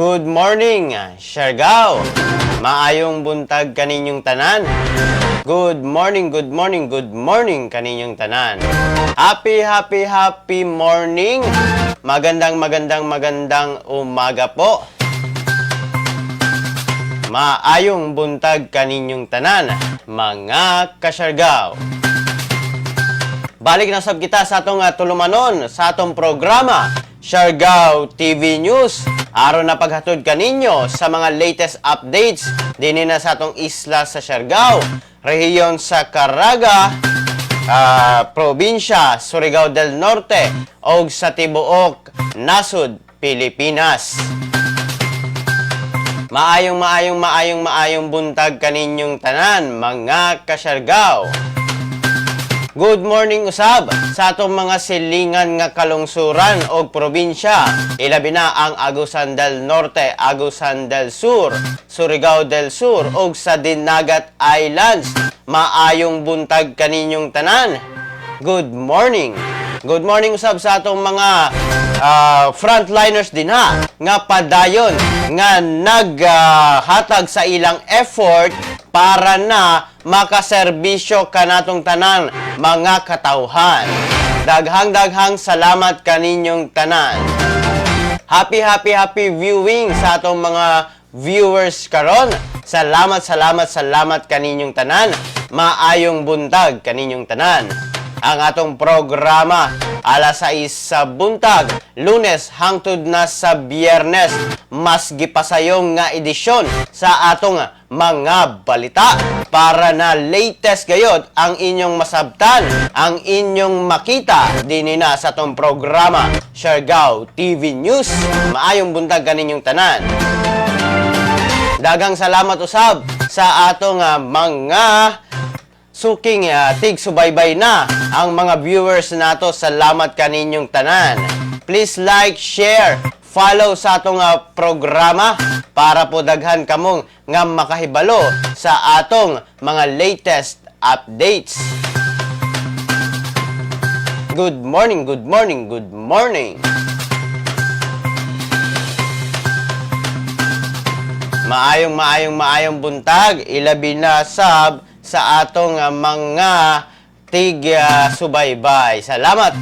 Good morning, Siargao. Maayong buntag kaninyong tanan. Good morning, good morning, good morning kaninyong tanan. Happy morning. Magandang umaga po. Maayong buntag kaninyong tanan, mga ka-Siargao. Balik na sab kita sa atong tulumanon sa atong programa Siargao TV News. Aron na paghatod kaninyo sa mga latest updates dinhi na sa atong isla sa Siargao, rehiyon sa Caraga, probinsya Surigao del Norte ug sa tibuok nasud Pilipinas. Maayong buntag kaninyong tanan, mga ka-Siargao. Good morning usab sa atong mga silingan nga kalungsuran o probinsya. Ilabi na ang Agusan del Norte, Agusan del Sur, Surigao del Sur ug sa Dinagat Islands. Maayong buntag kaninyong tanan. Good morning. Good morning usab sa atong mga frontliners din ha, nga padayon nga naghatag sa ilang effort para na makaserbisyo kanatong tanan, mga katawhan. Daghang salamat kaninyong tanan. Happy viewing sa atong mga viewers karon. Salamat kaninyong tanan. Maayong buntag kaninyong tanan. Ang atong programa alas 6 sa buntag, Lunes hangtod na sa Biyernes, mas gipasayong nga edisyon sa atong mga balita para na latest gayod ang inyong masabtan, ang inyong makita dinhi na sa atong programa Siargao TV News. Maayong buntag kaninyong tanan. Daghang salamat usab sa atong mga suking tig-subaybay na ang mga viewers nato. Salamat kaninyong tanan. Please like, share, follow sa atong programa para po daghan kamong nga makahibalo sa atong mga latest updates. Good morning. Maayong buntag, ilabi na sab sa atong mga tig-subaybay. Salamat.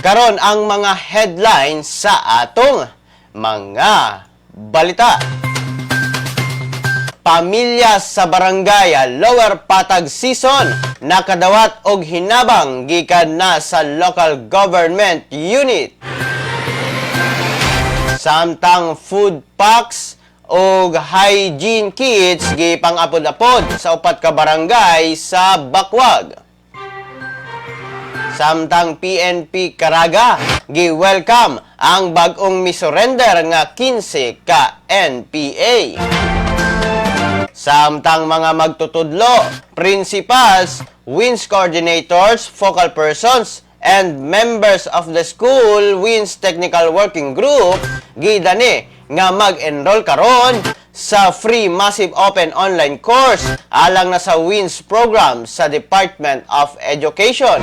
Karon ang mga headlines sa atong mga balita. Pamilya sa barangay Lower Patag Season nakadawat og hinabang gikan na sa local government unit. Samtang food packs o hygiene kits gipang-apod-apod sa upat ka barangay sa Bakwag. Samtang PNP Caraga gi-welcome ang bag-ong misurrender nga 15 ka NPA. Samtang mga magtutudlo, principals, WINS coordinators, focal persons, and members of the school WINS Technical Working Group gidani nga mag-enroll karon sa free massive open online course alang na sa WINS program sa Department of Education.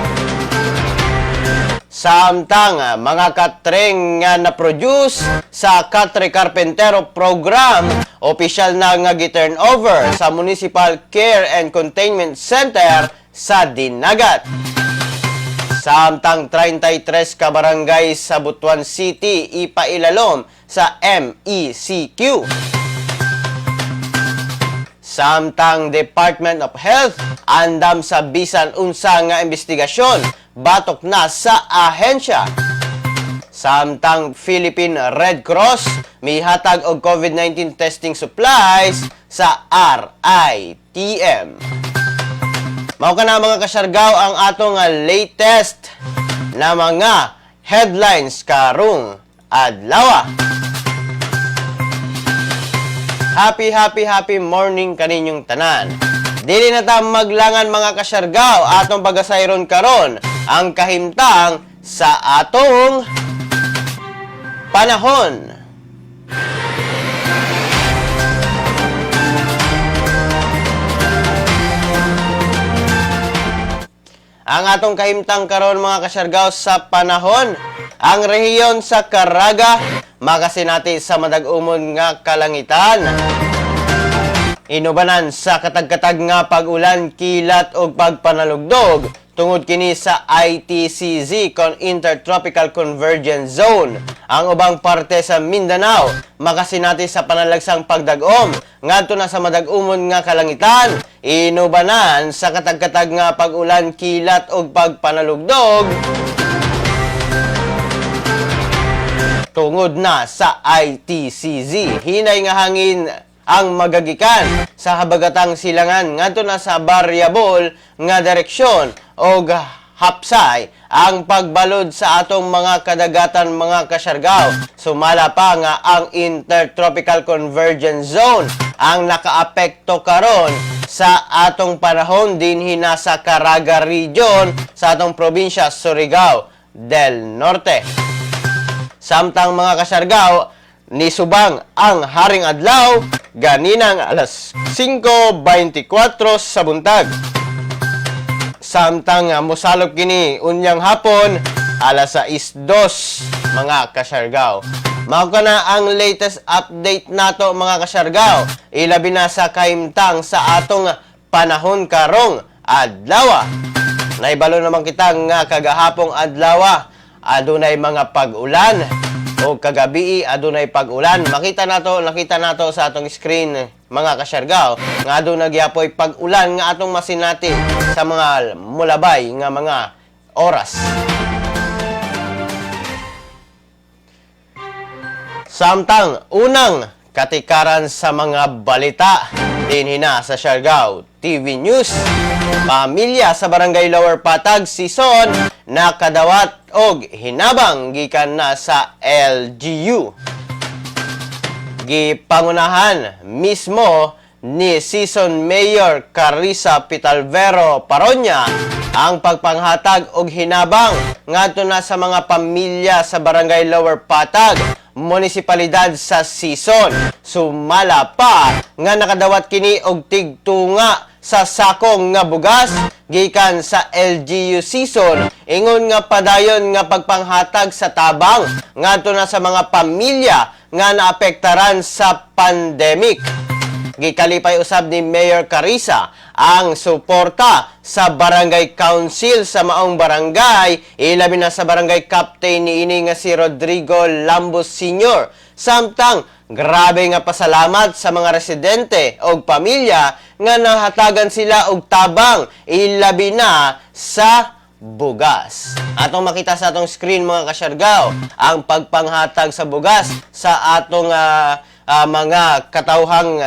Samtang mga katring nga na-produce sa Katre Carpentero program, opisyal na nga gi-turn over sa Municipal Care and Containment Center sa Dinagat. Samtang 33 ka barangay sa Butuan City ipailalom sa MECQ. Samtang Department of Health andam sa bisan unsa nga investigasyon batok na sa ahensya. Samtang Philippine Red Cross mihatag og COVID-19 testing supplies sa RITM. Mao kana mga ka-Siargao ang atong latest na mga headlines karong adlaw. Happy morning kaninyong tanan. Dili na ta maglangan mga ka-Siargao, atong pagasayron karon ang kahimtang sa atong panahon. Ang atong kahimtang karon mga ka-Siargao sa panahon, ang rehiyon sa Caraga makasinati sa madag-umon nga kalangitan. Inubanan sa katag-katag nga pag-ulan, kilat o pagpanalugdog tungod kini sa ITCZ kon Intertropical Convergence Zone. Ang ubang parte sa Mindanao makasinati sa panalagsang pagdag-om ngadto na sa madag-umon nga kalangitan. Inubanan sa katag-katag nga pag-ulan, kilat o pagpanalugdog tungod na sa ITCZ. Hinay nga hangin ang magagikan sa habagatang silangan ngadto na sa variable nga direksyon o hapsay ang pagbalod sa atong mga kadagatan mga kasyargaw. Sumala pa nga ang Intertropical Convergence Zone ang nakaapekto karon sa atong panahon dinhi sa Caraga Region sa atong probinsya Surigao del Norte. Samtang mga kasyargaw, nisubang ang haring adlaw ganinang alas 5:24 sa buntag. Samtang mosalop kini unyang hapon alas 6:02 mga kasyargaw. Mao kana ang latest update nato mga kasyargaw. Ilabi na sa kaimtang sa atong panahon karong adlaw. Naibalo naman kita nga kagahapong adlaw adunay mga pag-ulan o kagabi adunay pag-ulan. Nakita nato sa atong screen mga kasyargaw nga adunay gyapoy pag-ulan nga atong masinati sa mga mulabay nga mga oras. Samtang unang katikaran sa mga balita dinhi na sa Siargao TV News. Pamilya sa Barangay Lower Patag Sison nakadawat og hinabang gikan na sa LGU. Gipangunahan mismo ni Sison Mayor Carissa Pitalvero Paronya ang pagpanghatag og hinabang ngadto na sa mga pamilya sa Barangay Lower Patag, munisipalidad sa Sison. Sumala pa nga nakadawat kini og tigtunga sa sakong nga bugas gikan sa LGU Sison, ingon nga padayon nga pagpanghatag sa tabang ngadto na sa mga pamilya nga naapektaran sa pandemic. Gikalipay usab ni Mayor Carissa ang suporta sa Barangay Council sa maong barangay, ilabi na sa Barangay Captain niini nga si Rodrigo Lambos Sr. Samtang grabe nga pasalamat sa mga residente o pamilya nga nahatagan sila og tabang, ilabi na sa bugas. Atong makita sa atong screen mga kasyargaw ang pagpanghatag sa bugas sa atong mga katawhang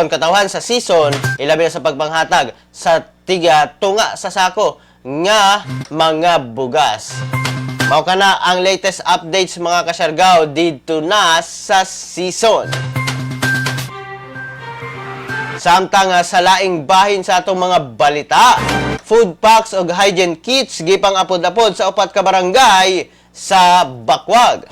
katawhan sa Sison, ilabi na sa pagpanghatag sa tunga sa sako nga mga bugas. Mao kana ang latest updates mga kasyargaw dito na sa Sison. Samtang sa laing bahin sa atong mga balita, food packs o hygiene kits gipang apod-apod sa upat ka barangay sa Bakwag.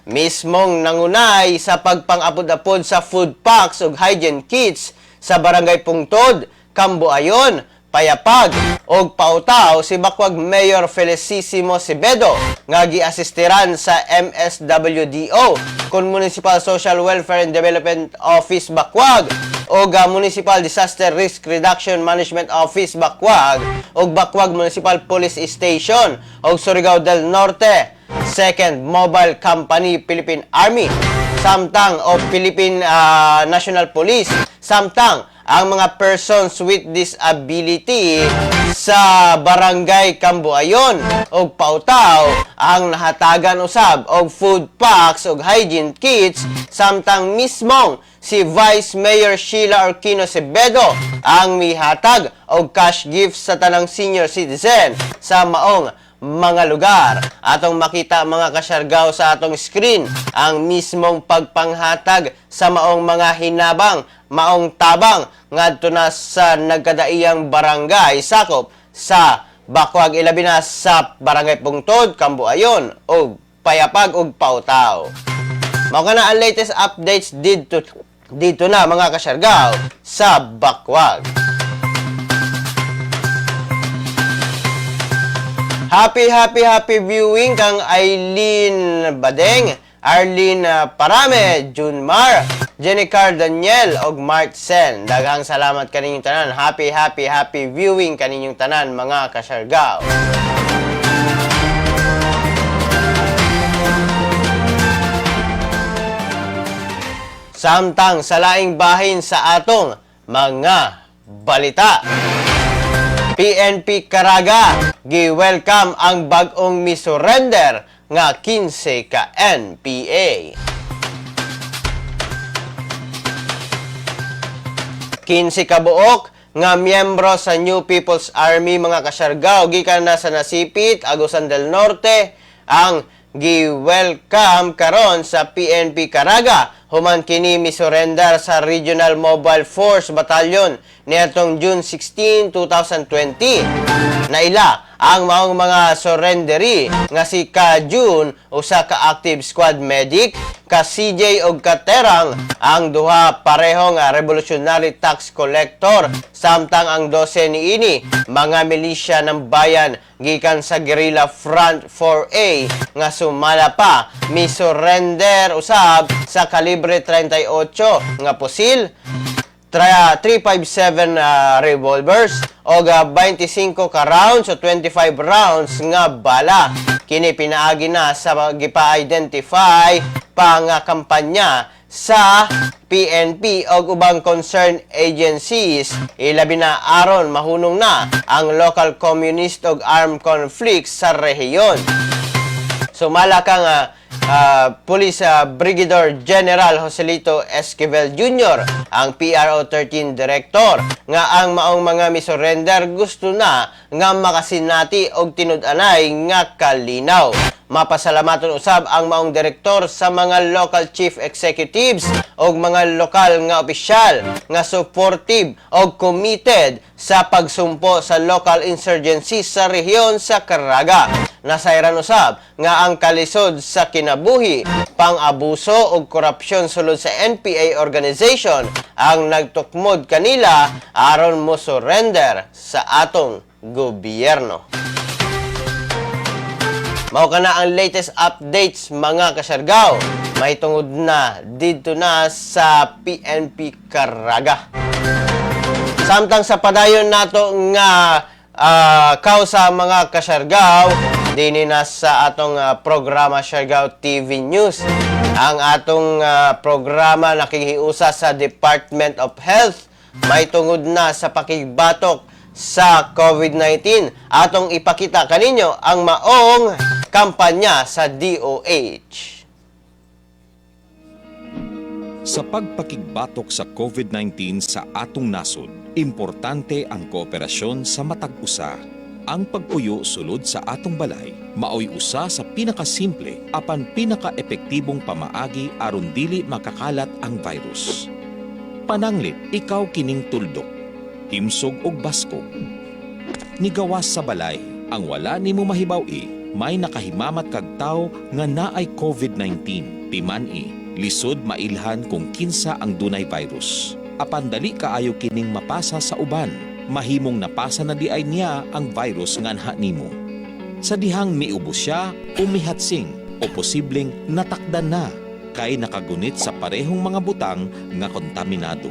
Mismong nangunay sa pagpang-apod-apod sa food packs o hygiene kits sa Barangay Pungtod, Cambuayon, Payapag o Pautaw si Bakwag Mayor Felicissimo Sibedo nga giasistiran sa MSWDO kun Municipal Social Welfare and Development Office Bakwag o Municipal Disaster Risk Reduction Management Office Bakwag o Bakwag Municipal Police Station o Surigao del Norte, 2nd Mobile Company Philippine Army, samtang o Philippine National Police, samtang ang mga persons with disability sa Barangay Cambuayon o Pautaw ang nahatagan usab og food packs og hygiene kits, samtang mismong si Vice Mayor Sheila Orquino Cebedo ang mihatag og cash gifts sa tanang senior citizen sa maong mga lugar. Atong makita mga kasyargaw sa atong screen ang mismong pagpanghatag sa maong mga hinabang, maong tabang ngadto na sa nagkadaiyang barangay sakop sa Bakwag, ilabi na sa Barangay Pungtod, Cambuayon o Payapag ug Pautaw. Mao kana ang latest updates dito na mga kasyargaw sa Bakwag. Happy viewing kang Aileen Badeng, Arlene Parame, Junmar, Jennicar Daniel, og Marcel. Daghang salamat kaninyong tanan. Happy viewing kaninyong tanan, mga kasyargaw. Samtang sa laing bahin sa atong mga balita. PNP Caraga gi-welcome ang bag-ong misurrender nga 15 ka NPA. 15 ka buok nga miyembro sa New People's Army, mga kasyargaw, gikan na sa Nasipit, Agusan del Norte, ang gi-welcome karon sa PNP Caraga. Human kini misurrender sa Regional Mobile Force Battalion niadtong June 16, 2020. Naila ang maong mga surrendery nga si Ka June, usa ka active squad medic, ka CJ og ka Terang, ang duha pareho nga revolutionary tax collector, samtang ang 12 niini mga milisya ng bayan gikan sa Guerrilla Front 4A nga sumala pa misurrender usab sa kalibre 38 nga pusil, 357 revolvers o 25 ka rounds o 25 rounds nga bala. Kini pinaagi na sa gipa-identify pa nga kampanya sa PNP o ubang concerned agencies, ilabi na aron mahunong na ang local communist o armed conflicts sa rehiyon. Sumala ka nga Police Brigadier General Joselito Esquivel Jr., ang PRO 13 Director, nga ang maong mga misurrender gusto na nga makasinati og tinud-anay nga kalinaw. Mapasalamaton usab ang maong direktor sa mga local chief executives o mga lokal nga opisyal nga supportive o committed sa pagsumpo sa local insurgency sa rehiyon sa Caraga. Nasayran usab nga ang kalisod sa kinabuhi, pang-abuso o korupsyon sulod sa NPA organization ang nagtukmod kanila aron mo surrender sa atong gobyerno. Mao kana ang latest updates, mga kasyargaw. May tungod na dito na sa PNP Caraga. Samtang sa padayon nato nga kausa, mga kasyargaw, dini na sa atong programa Siargao TV News. Ang atong programa nakihiusa sa Department of Health. May tungod na sa pakigbatok sa COVID-19. Atong ipakita kaninyo ang maong kampanya sa DOH. Sa pagpakigbatok sa COVID-19 sa atong nasod, importante ang kooperasyon sa matag usa. Ang pagpuyo sulod sa atong balay maoy usa sa pinakasimple apan pinakaepektibong pamaagi aron dili makakalat ang virus. Pananglit, ikaw kining tuldok, himsog og baskog. Nigawas sa balay, ang wala nimo mahibaw-i, may nakahimamat kag tawo nga naay COVID-19. Timan-i, lisod mailhan kung kinsa ang dunay virus. Apan dali kaayo kining mapasa sa uban. Mahimong napasa na di ay niya ang virus nga anha nimo. Sa dihang miubo siya o mihatsing o posibleng natakdan na kay nakagunit sa parehong mga butang nga kontaminado.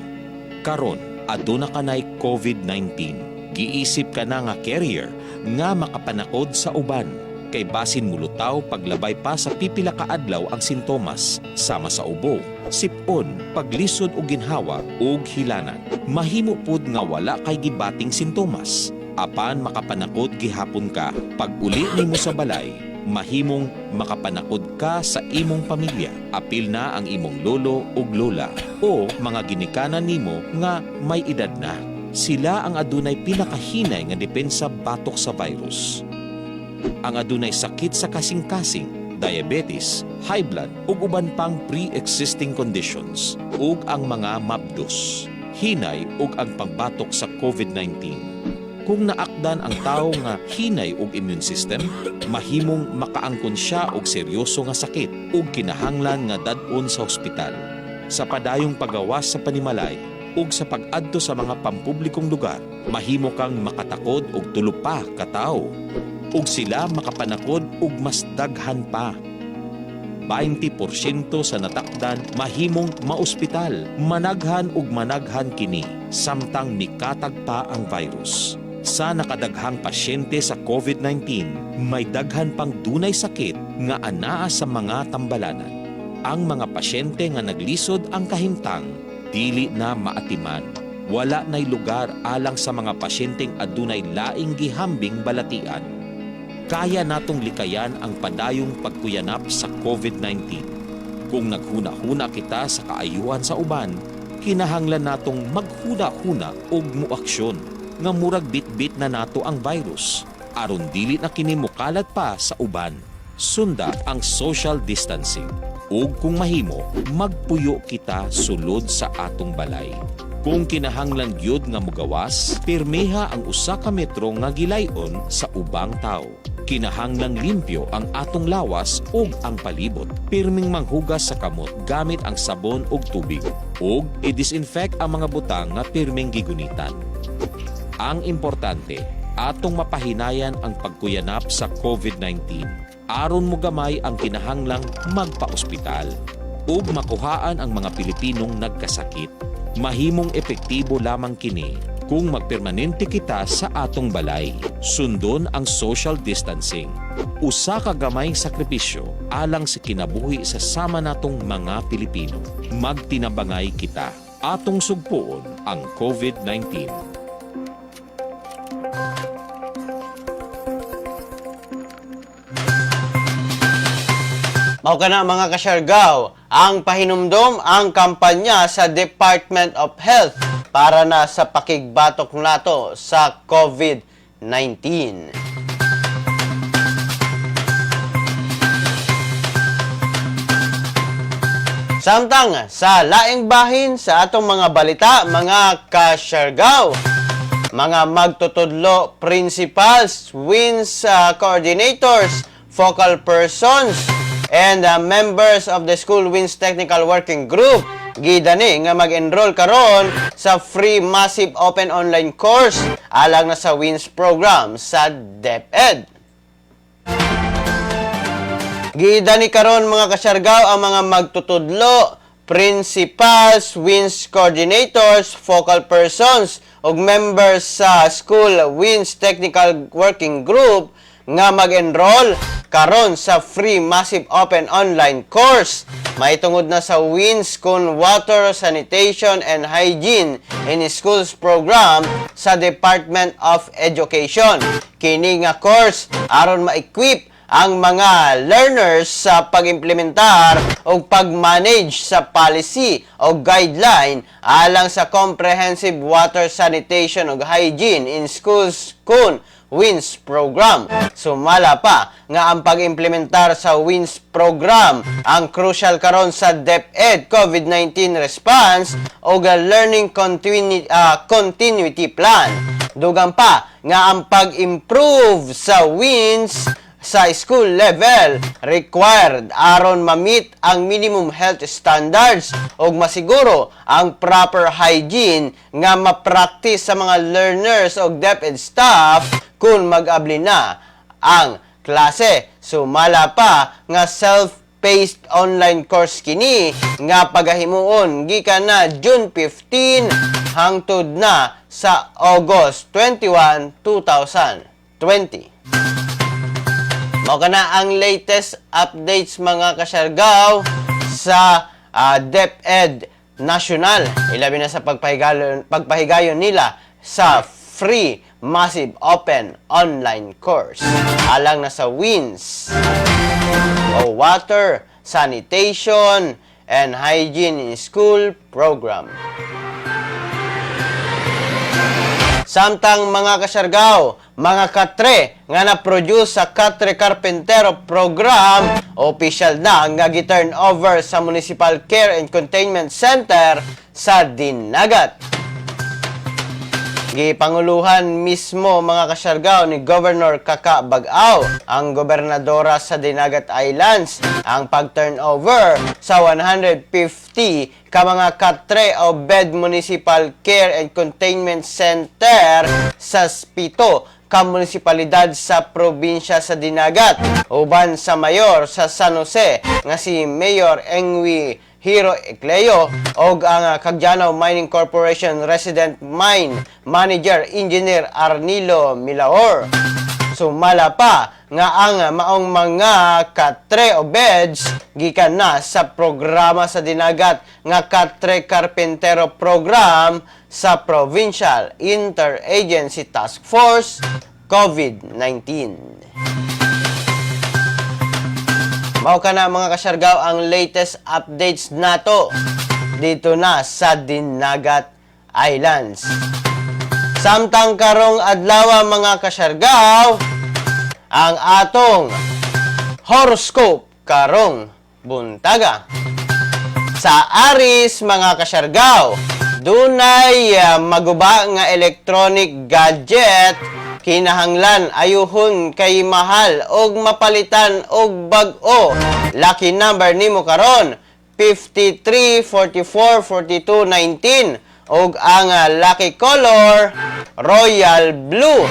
Karon, aduna kanay COVID-19. Giisip ka na nga carrier nga makapanakod sa uban. Kay basin mulutaw paglabay pa sa pipila ka adlaw ang sintomas sama sa ubo, sipon, paglisod o ginhawa ug hilanan. Mahimo pud nga wala kay gibating sintomas. Apan makapanakod gihapon ka pag uli nimo sa balay, mahimong makapanakod ka sa imong pamilya. Apil na ang imong lolo ug lola o mga ginikanan nimo nga may edad na. Sila ang adunay pinakahinay nga depensa batok sa virus. Ang adunay sakit sa kasing-kasing, diabetes, high blood ug uban pang pre-existing conditions ug ang mga mabdos, hinay ug ang pangbatok sa COVID-19. Kung naakdan ang tawo nga hinay ug immune system, mahimong makaangkon siya og seryoso nga sakit ug kinahanglan nga dad-on sa ospital. Sa padayong pagawas sa panimalay ug sa pag-adto sa mga pampublikong lugar, mahimo kang makatakod og tulo pa ka tawo. ug sila makapanakod og mas daghan pa. 20% sa natakdan mahimong maospital, managhan ug managhan kini samtang mikatag pa ang virus. Sa nakadaghang pasyente sa COVID-19, may daghan pang dunay sakit nga anaa sa mga tambalanan. Ang mga pasyente nga naglisod ang kahimtang, dili na maatiman. Wala nay lugar alang sa mga pasyenteng adunay laing gihambing balatian. Kaya natong likayan ang padayong pagkuyanap sa COVID-19. Kung naghuna-huna kita sa kaayuhan sa uban, kinahanglan natong maghuna-huna og muaksyon nga murag bit-bit na nato ang virus aron dili na kini mukalat pa sa uban. Sunda ang social distancing ug kung mahimo magpuyo kita sulod sa atong balay. Kung kinahanglan gyud nga mogawas, pirmeha ang usa ka metro nga gilayon sa ubang tawo. Kinahanglang limpyo ang atong lawas ug ang palibot. Pirming manghugas sa kamot gamit ang sabon ug tubig. Ug i-disinfect ang mga butang nga pirming gigunitan. Ang importante, atong mapahinayan ang pagkuyanap sa COVID-19 aron mo gamay ang kinahanglang magpa-ospital ug makuhaan ang mga Pilipinong nagkasakit. Mahimong epektibo lamang kini kung magpermanente kita sa atong balay. Sundon ang social distancing. Usa ka gamayng sakripisyo alang sa kinabuhi sa sama natong mga Pilipino. Magtinabangay kita. Atong sugpuon ang COVID-19. Mao kana mga kasyargaw, ang pahinumdom ang kampanya sa Department of Health para na sa pakigbatok nato sa COVID-19. Samtang sa laing bahin sa atong mga balita, mga kasyargaw, mga magtutudlo, principals, WINS coordinators, focal persons, and members of the School WINS Technical Working Group gidani nga mag-enroll karon sa free massive open online course alang na sa WINS program sa DepEd. Gidani karon mga kasyargaw ang mga magtutudlo, principals, WINS coordinators, focal persons ug members sa School WINS Technical Working Group nga mag-enroll karon sa free massive open online course. Maitungod na sa WINS kun Water, Sanitation and Hygiene in Schools program sa Department of Education. Kini nga course aron ma-equip ang mga learners sa pag-implementar o pag-manage sa policy o guideline alang sa comprehensive water, sanitation ug hygiene in schools kun WINS program. Sumala pa nga ang pag-implementar sa WINS program ang crucial karon sa DepEd COVID-19 response o learning continuity plan. Dugang pa nga ang pag-improve sa WINS sa school level required aron ma-meet ang minimum health standards ug masiguro ang proper hygiene nga ma-practice sa mga learners ug DepEd staff kung mag-abli na ang klase. Sumala pa nga self-paced online course kini nga pagahimuon gikan na June 15 hangtod na sa August 21, 2020. Mao kana ang latest updates mga kasyargaw sa DepEd National. Ilabi na sa pagpahigayon nila sa free massive open online course alang na sa WINS o Water, Sanitation and Hygiene in School program. Samtang mga kasyargaw, mga katre nga na-produce sa Katre Carpentero program, official na nga gi-turn over sa Municipal Care and Containment Center sa Dinagat. Gipanguluhan mismo mga kasyargaw ni Governor Kaka Bag-aw, ang gobernadora sa Dinagat Islands, ang pag-turnover sa 150 ka mga katre o bed Municipal Care and Containment Center sa 7 ka munisipalidad sa probinsya sa Dinagat. Uban sa mayor sa San Jose nga si Mayor Engwi Hiro Ecleo og ang Cagdiano Mining Corporation Resident Mine Manager Engineer Arnilo Milaor. Sumala pa nga ang maong mga katre o beds gikan na sa programa sa Dinagat nga Katre Carpintero Program sa Provincial Interagency Task Force COVID-19. Mao ka na mga kasyargaw ang latest updates nato dito na sa Dinagat Islands. Samtang karong adlaw mga kasyargaw, ang atong horoscope karong buntaga. Sa Aris mga kasyargaw, dunay maguba nga electronic gadget kinahanglan ayuhon kay mahal og mapalitan og bag-o. Lucky number nimo karon 53, 44, 42, 19 og ang lucky color royal blue.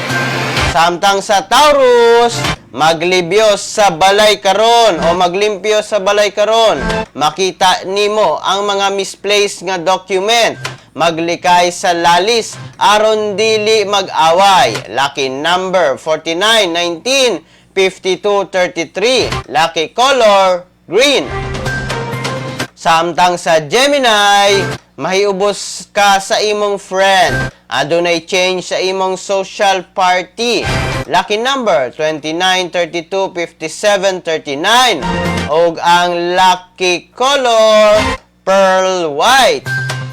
Samtang sa Taurus, maglibyos sa balay karon o maglimpyo sa balay karon, makita nimo ang mga misplaced nga document, maglikay sa lalis aron dili mag-away. Lucky number 49, 19, 52, 33. Lucky color green. Samtang sa Gemini, mahiubos ka sa imong friend. Adunay change sa imong social party. Lucky number 29, 32, 57, 39. Og ang lucky color pearl white.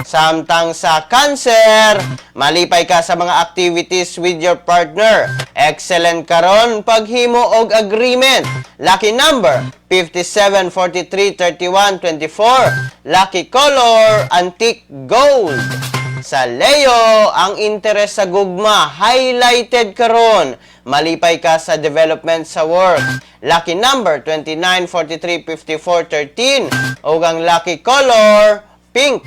Samtang sa Cancer, malipay ka sa mga activities with your partner. Excellent karon paghimo og agreement. Lucky number 57, 43, 31, 24. Lucky color antique gold. Sa Leo, ang interes sa gugma highlighted karon. Malipay ka sa development sa work. Lucky number 29, 43, 54, 13. Og ang lucky color pink.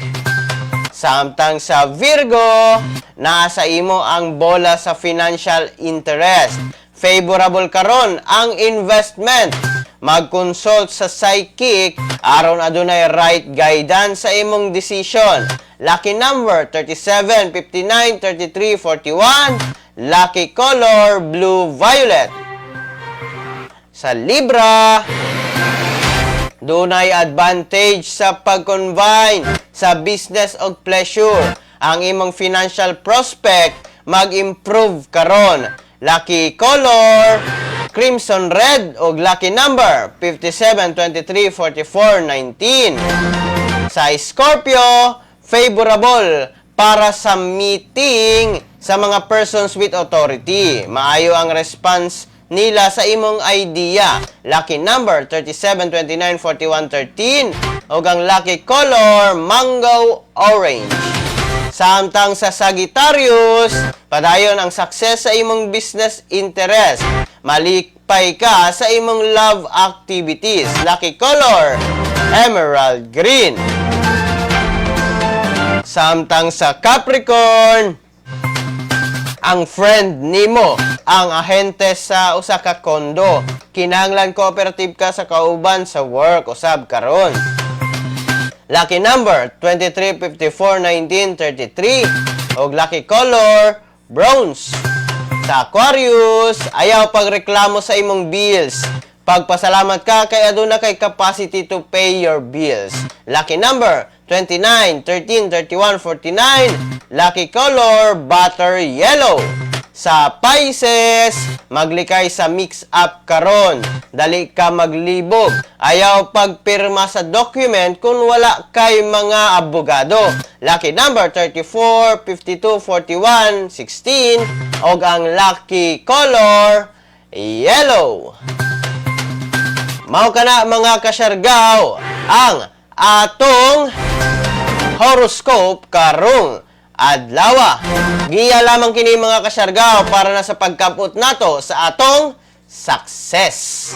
Samtang sa Virgo, nasa imo ang bola sa financial interest. Favorable karon ang investment. Mag-consult sa psychic aron adunay right guidance sa imong decision. Lucky number 37, 59, 33, 41. Lucky color blue violet. Sa Libra, dunay advantage sa pag-combine sa business o pleasure. Ang imong financial prospect mag-improve karon. Lucky color crimson red o lucky number 57, 23, 44, 19. Sa Scorpio, favorable para sa meeting sa mga persons with authority. Maayo ang response nila sa imong idea. Lucky number 37, 29, 41, 13. O ang lucky color mango orange. Samtang sa Sagittarius, padayon ang success sa imong business interest. Malipay ka sa imong love activities. Lucky color emerald green. Samtang sa Capricorn, ang friend nimo ang ahente sa usa ka kondo. Kinahanglan cooperative ka sa kauban sa work usab karon. Lucky number 23, 54, 19, 33. Og lucky color bronze. Sa Aquarius, ayaw pagreklamo sa imong bills. Pagpasalamat ka kay aduna kay capacity to pay your bills. Lucky number 29, 13, 31, 49. Lucky color butter yellow. Sa Pisces, maglikay sa mix-up karon. Dali ka maglibog. Ayaw pagpirma sa document kung wala kay mga abogado. Lucky number 34, 52, 41, 16. Og ang lucky color, yellow. Mao kana mga kasyargaw ang atong horoscope karong adlaw. Giya lamang kini mga kasyargaw para na sa pagkaput nato sa atong success.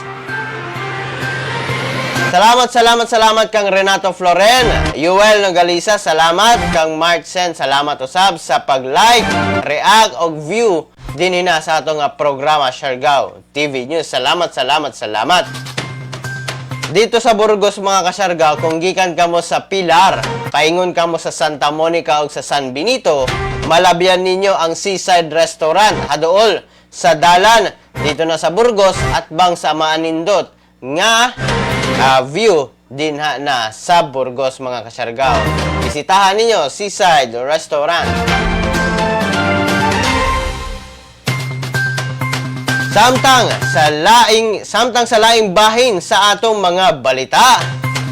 Salamat kang Renato Floren, Yuel Nogalisa, salamat kang Mark Sen, salamat usab sa pag-like, react og view dinina sa atong programa Siargao TV News. Salamat. Dito sa Burgos mga kasyargaw, kung gikan kamo sa Pilar, paingon kamo sa Santa Monica o sa San Benito, malabyan ninyo ang Seaside Restaurant, haduol sa dalan dito na sa Burgos at bang sa Maanindot nga view din na sa Burgos mga kasyargaw. Bisitahan ninyo Seaside Restaurant. Samtang sa laing bahin sa atong mga balita.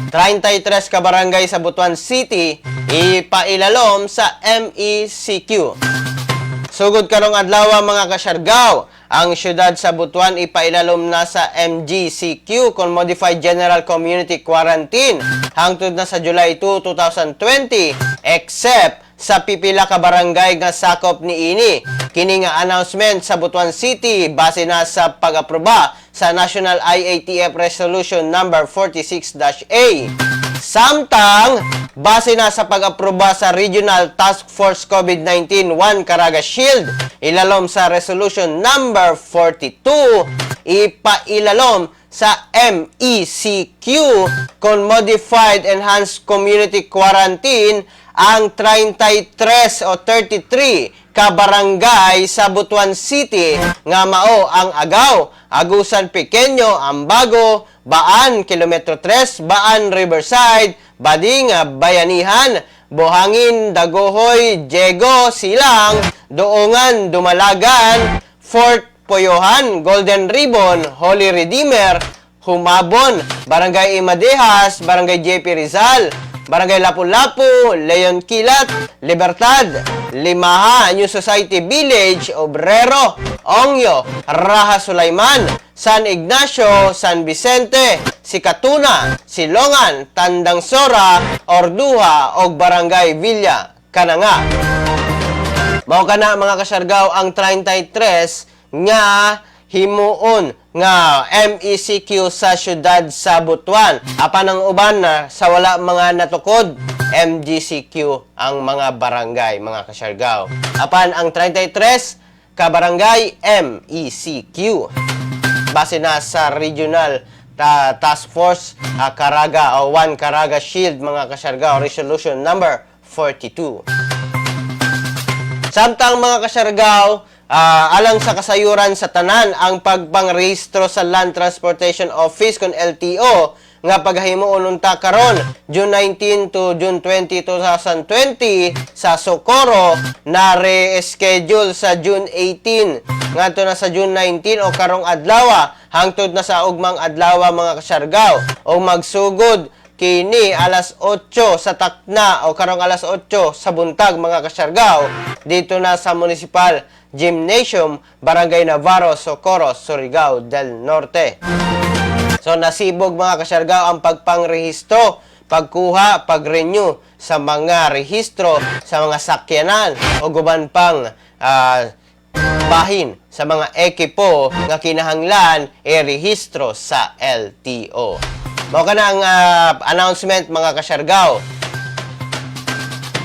33 ka barangay sa Butuan City ipailalom sa MECQ. Sugod karong adlaw mga kasyargaw, ang syudad sa Butuan ipailalom na sa MGCQ kon Modified General Community Quarantine hangtod na sa July 2, 2020 except sa pipila ka barangay nga sakop niini. Kini nga announcement sa Butuan City base na sa pag-aproba sa National IATF Resolution number 46-A. Samtang base na sa pag-aproba sa Regional Task Force COVID-19 1 Caraga Shield, ilalom sa Resolution number 42, ipailalom sa MECQ kon Modified Enhanced Community Quarantine ang 33 o 33 ka barangay sa Butuan City nga mao ang Agaw, Agusan Pequeño, Ambago, Baan, Kilometro 3, Baan Riverside, Bading, Bayanihan, Buhangin, Dagohoy, Diego, Silang, Doongan, Dumalagan, Fort Poyohan, Golden Ribbon, Holy Redeemer, Humabon, Barangay Imadehas, Barangay JP Rizal, Barangay Lapu-Lapu, Leon Kilat, Libertad, Limaha, New Society Village, Obrero, Ongyo, Raha Sulaiman, San Ignacio, San Vicente, Sikatuna, Silongan, Tandang Sora, Orduha, o Barangay Villa, Kananga. Mao kana mga kasyargaw ang 33 nga himuon nga MECQ sa syudad sa Butuan. Apan ang uban na sa wala mga natukod, MGCQ ang mga barangay, mga kasyargaw. Apan ang 33 ka barangay, MECQ. Base na sa Regional Task Force Caraga o 1 Caraga Shield, mga kasyargaw, Resolution number 42. Samtang mga kasyargaw, alang sa kasayuran sa tanan ang pagpangrehistro sa Land Transportation Office kon LTO nga paghimuon unta karon June 19 to June 20, 2020 sa Socorro na re-schedule sa June 18 ngadto na sa June 19 o karong adlaw hangtod na sa ugmang adlaw mga kasyargaw o magsugod kini alas 8 sa takna o karong alas 8 sa buntag mga kasyargaw dito na sa Municipal Gymnasium, Barangay Navarro, Socorro, Surigao del Norte. So nasibog mga kasyargaw ang pagpangrehistro, pagkuha, pag-renew sa mga rehistro sa mga sakyanan o guban pang bahin sa mga ekipo nga kinahanglan i-rehistro sa LTO. Mao kana ang announcement mga kasyargaw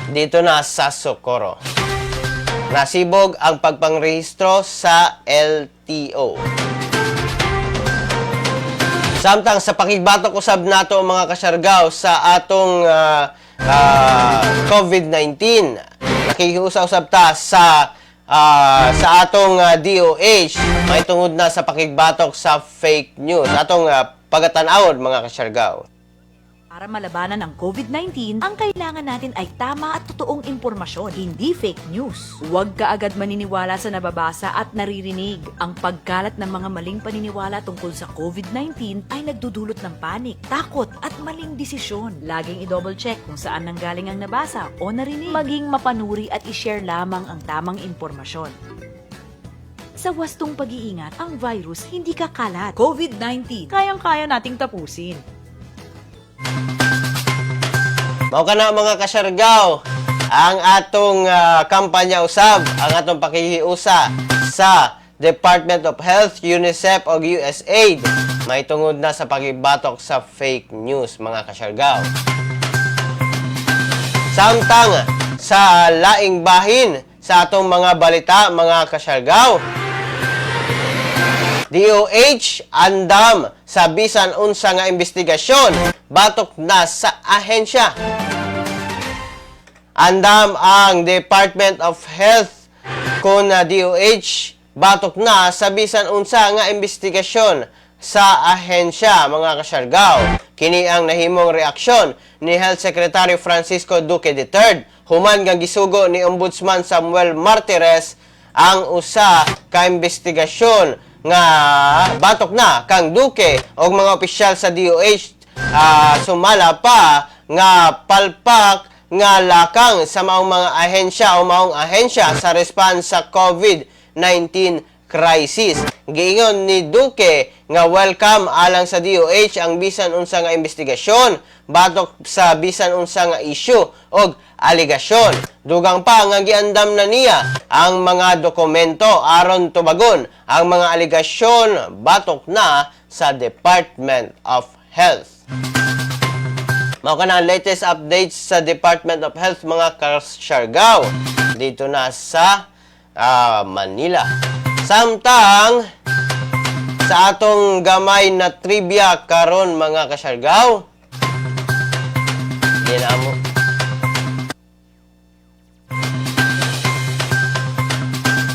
dito na sa Socorro. Nasibog ang pagpangrehistro sa LTO. Samtang sa pakigbatok usab nato mga kasyargaw sa atong COVID-19, nakikiusap ta sa atong DOH may tungod na sa pakigbatok sa fake news. Atong pagatan-awod mga kasyargaw. Para malabanan ang COVID-19, ang kailangan natin ay tama at totoong impormasyon, hindi fake news. Huwag ka agad maniniwala sa nababasa at naririnig. Ang pagkalat ng mga maling paniniwala tungkol sa COVID-19 ay nagdudulot ng panik, takot at maling desisyon. Laging i-double check kung saan nanggaling ang nabasa o narinig. Maging mapanuri at i-share lamang ang tamang impormasyon. Sa wastong pag-iingat, ang virus hindi kakalat. COVID-19, kayang-kaya nating tapusin. Mao kana mga kasyargaw, ang atong kampanya usab, ang atong pakikiusa sa Department of Health, UNICEF o USAID may tungod na sa pagibatok sa fake news mga kasyargaw. Samtang sa laing bahin sa atong mga balita, mga kasyargaw. DOH andam sa bisan unsa nga investigasyon batok na sa ahensya. Andam ang Department of Health kun DOH batok na sa bisan unsa nga investigasyon sa ahensya, mga kasyargaw. Kini ang nahimong reaksyon ni Health Secretary Francisco Duque III human nga gisugo ni Ombudsman Samuel Martires ang usa ka investigasyon nga batok na kang Duque o mga opisyal sa DOH sumala pa nga palpak nga lakang sa maong mga ahensya o maong ahensya sa response sa COVID-19 crisis. Giingon ni Duque nga welcome alang sa DOH ang bisan unsa nga investigasyon batok sa bisan unsa nga issue og aligasyon. Dugang pa nga giandam na niya ang mga dokumento aron tubagon ang mga aligasyon batok na sa Department of Health. Mao ka na ang latest updates sa Department of Health, mga kasyargaw dito na sa Manila. Samtang sa atong gamay na trivia karon, mga kasyargaw, di na mo.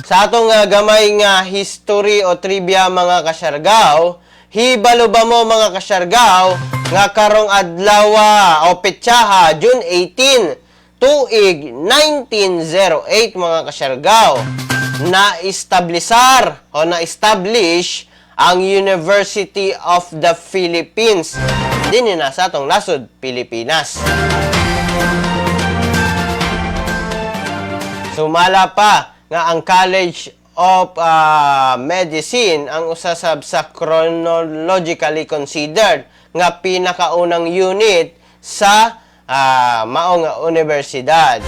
Sa atong gamay nga history o trivia, mga kasyargaw, hibalo ba mo, mga kasyargaw, nga karong adlaw o petsaha June 18 tuig 1908, mga kasyargaw, na-establisar o na-establish ang University of the Philippines din na sa atong nasod Pilipinas. Sumala pa nga ang College of Medicine ang usasab sa chronologically considered nga pinakaunang unit sa maong universidad.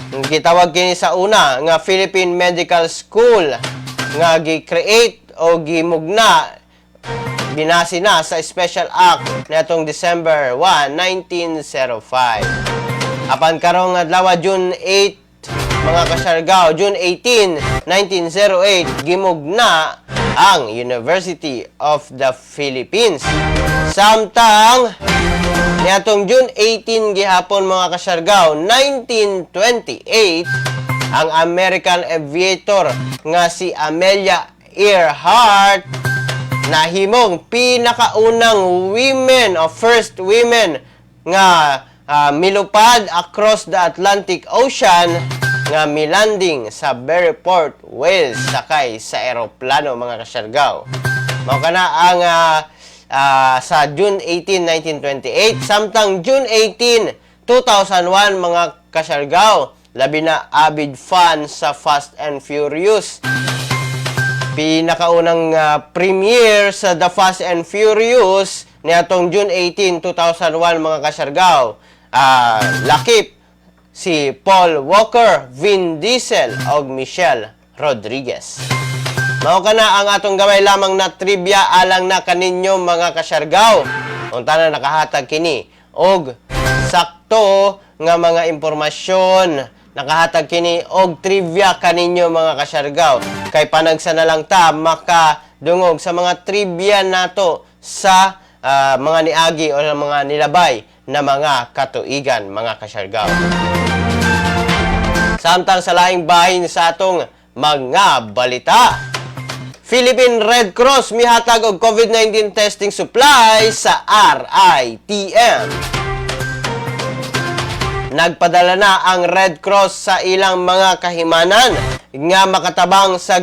Gitawag kini sa una nga Philippine Medical School nga gi-create o gimugna binasi na sa Special Act natong December 1, 1905. Apan karong adlaw June 8, mga kasyargaw, June 18, 1908, gimugna ang University of the Philippines. Samtang niatong June 18 gihapon, mga kasyargaw, 1928, ang American aviator nga si Amelia Earhart nahimong pinakaunang women o first women nga milupad across the Atlantic Ocean nga milanding sa Berryport, Wales, sakay sa eroplano, mga kasyargaw. Mao kana ang sa June 18, 1928. Samtang June 18, 2001, mga kasyargaw, labi na avid fan sa Fast and Furious. Pinakaunang premiere sa The Fast and Furious niatong June 18, 2001, mga kasyargaw. Lakip si Paul Walker, Vin Diesel og Michelle Rodriguez. Mao kana ang atong gamay lamang na trivia alang na kaninyo, mga kasyargaw. Unta na nakahatag kini og sakto nga mga impormasyon, nakahatag kini og trivia kaninyo, mga kasyargaw. Kay panagsa na lang ta makadungog sa mga trivia nato sa mga niagi o mga nilabay na mga katuigan, mga kasyargaw. Samtang sa laing bahin sa atong mga balita, Philippine Red Cross mihatag og COVID-19 testing supplies sa RITM. Nagpadala na ang Red Cross sa ilang mga kahimanan nga makatabang sa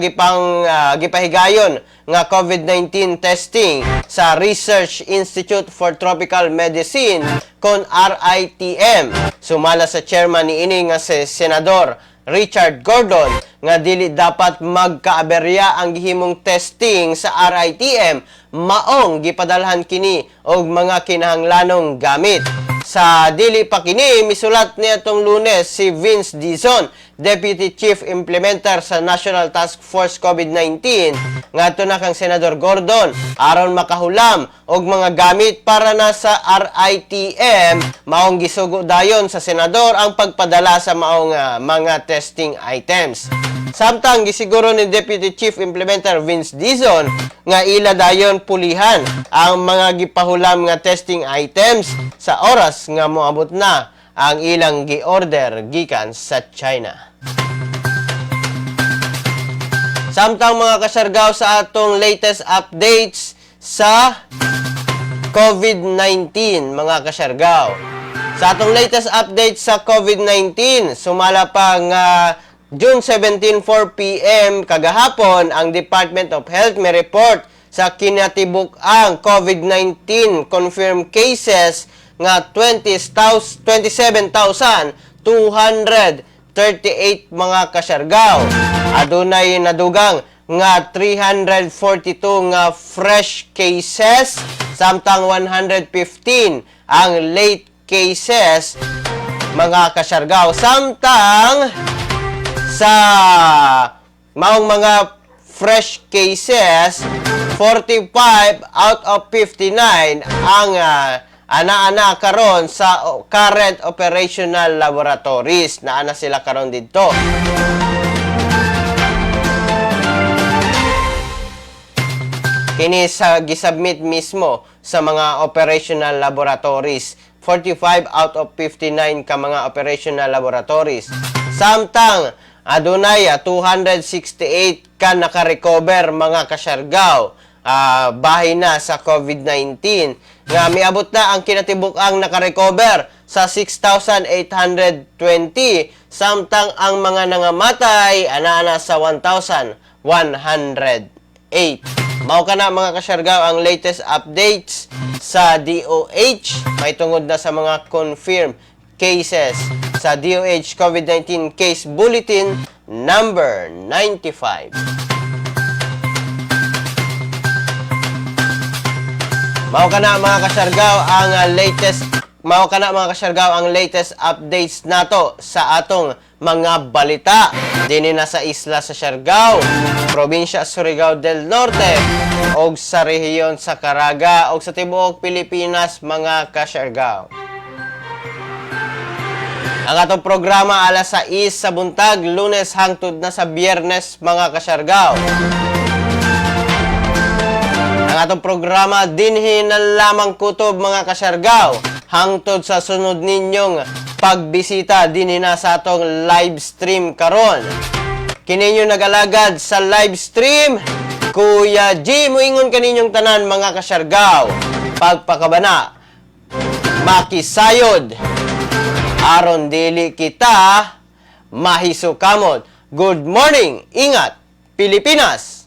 gipahigayon nga COVID-19 testing sa Research Institute for Tropical Medicine kon RITM. Sumala sa chairman ni ini nga si Senador Richard Gordon nga dili dapat magkaaberya ang gihimong testing sa RITM, maong gipadalhan kini og mga kinahanglanong gamit. Sa dili pa kini misulat niya tong Lunes si Vince Dizon, Deputy Chief Implementer sa National Task Force COVID-19, ngadto na kang Senador Gordon aron makahulam og mga gamit para na sa RITM. Maong gisugo dayon sa senador ang pagpadala sa maong mga testing items. Samtang gisiguro ni Deputy Chief Implementer Vince Dizon nga ila dayon pulihan ang mga gipahulam nga testing items sa oras nga moabot na ang ilang gi-order gikan sa China. Samtang mga kasargaw sa atong latest updates sa COVID-19, mga kasargaw. Sa atong latest update sa COVID-19, sumala pa nga June 17, 4 p.m. kagahapon, ang Department of Health may report sa kinatibuk ang COVID-19 confirmed cases nga 27,238 mga kasargaw. Adunay nadugang nga 342 nga fresh cases, samtang 115 ang late cases, mga kasargaw. Samtang sa maong mga fresh cases, 45 out of 59 ang ana-ana karon sa current operational laboratories. Naana sila karon didto. Kini sa gisubmit mismo sa mga operational laboratories. 45 out of 59 ka mga operational laboratories. Samtang adunay 268 ka naka-recover mga kasyargaw bahay na sa COVID-19 nga miabot na ang kinatibuk-ang naka-recover sa 6,820, samtang ang mga nangamatay ana sa 1,108. Mao kana mga kasyargaw ang latest updates sa DOH may tungod na sa mga confirmed cases sa DOH COVID-19 Case Bulletin number 95. Mao kana mga kasyargaw ang latest updates nato sa atong mga balita dinhi na sa isla sa Siargao, probinsya Surigao del Norte og sa rehiyon sa Caraga og sa tibuok Pilipinas, mga kasyargao. Ang atong programa alas 6 sa buntag, Lunes hangtod na sa Biyernes, mga kasyargao. Ang atong programa dinhi na lamang kutob, mga kasyargao, hangtod sa sunod ninyong pagbisita dinhi na sa atong live stream karon. Kininyo nagalagad sa live stream, Kuya G, moingon kaninyong tanan, mga kasyargao. Pagpakabana, makisayod, aron dili kita mahisukamot. Good morning, ingat, Pilipinas!